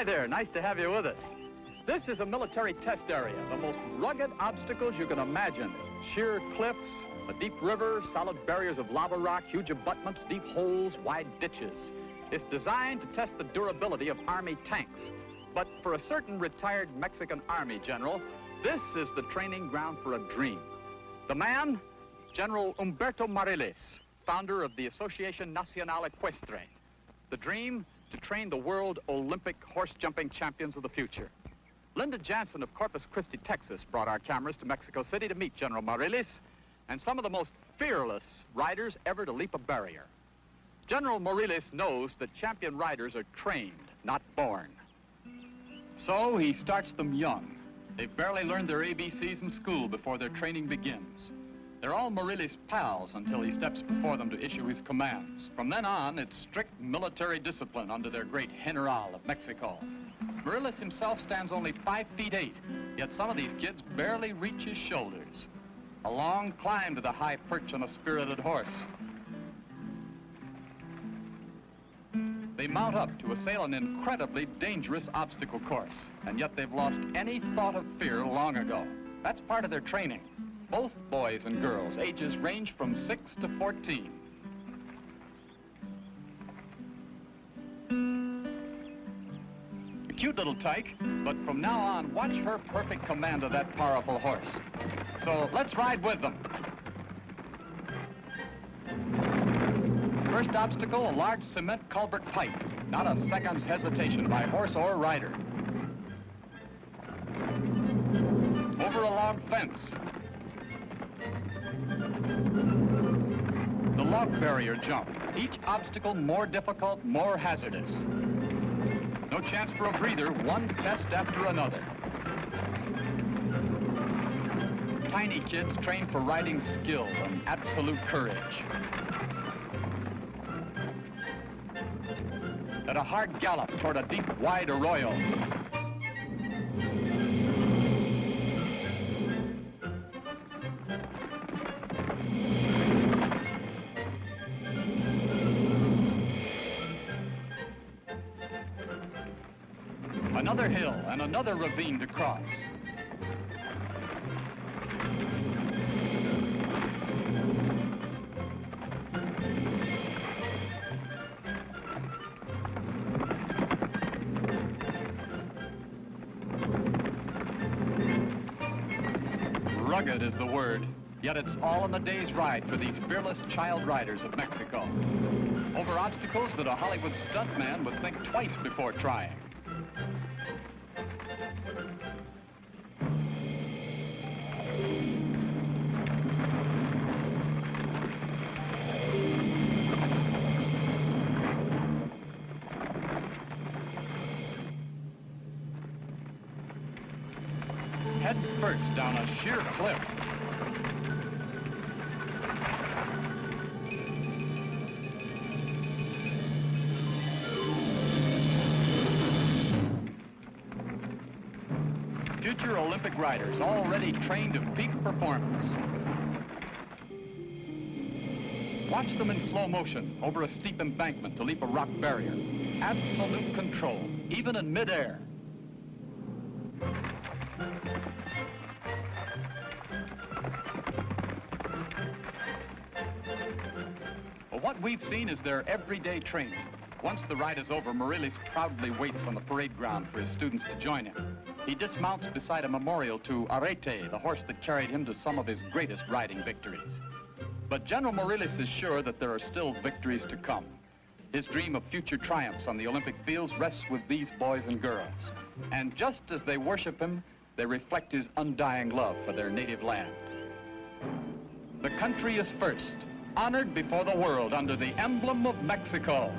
Hi there, nice to have you with us. This is a military test area, the most rugged obstacles you can imagine. Sheer cliffs, a deep river, solid barriers of lava rock, huge abutments, deep holes, wide ditches. It's designed to test the durability of Army tanks. But for a certain retired Mexican Army general, this is the training ground for a dream. The man, General Humberto Mariles, founder of the Association Nacional Equestrian. The dream, to train the world Olympic horse-jumping champions of the future. Linda Jansen of Corpus, Christi, Texas, brought our cameras to Mexico City to meet General Mariles and some of the most fearless riders ever to leap a barrier. General Mariles knows that champion riders are trained, not born. So he starts them young. They've barely learned their ABCs in school before their training begins. They're all Mariles' pals until he steps before them to issue his commands. From then on, it's strict military discipline under their great General of Mexico. Mariles himself stands only 5 feet 8, yet some of these kids barely reach his shoulders. A long climb to the high perch on a spirited horse. They mount up to assail an incredibly dangerous obstacle course, and yet they've lost any thought of fear long ago. That's part of their training. Both boys and girls, ages range from 6 to 14. A cute little tyke, but from now on, watch her perfect command of that powerful horse. So let's ride with them. First obstacle, a large cement culvert pipe. Not a second's hesitation by horse or rider. Over a log fence. The log barrier jump. Each obstacle more difficult, more hazardous. No chance for a breather, one test after another. Tiny kids trained for riding skill and absolute courage. At a hard gallop toward a deep, wide arroyo. Another hill and another ravine to cross. Rugged is the word, yet it's all in a day's ride for these fearless child riders of Mexico. Over obstacles that a Hollywood stuntman would think twice before trying. Head first down a sheer cliff. Future Olympic riders already trained to peak performance. Watch them in slow motion over a steep embankment to leap a rock barrier. Absolute control, even in midair. What we've seen is their everyday training. Once the ride is over, Mariles proudly waits on the parade ground for his students to join him. He dismounts beside a memorial to Arete, the horse that carried him to some of his greatest riding victories. But General Mariles is sure that there are still victories to come. His dream of future triumphs on the Olympic fields rests with these boys and girls. And just as they worship him, they reflect his undying love for their native land. The country is first, honored before the world under the emblem of Mexico.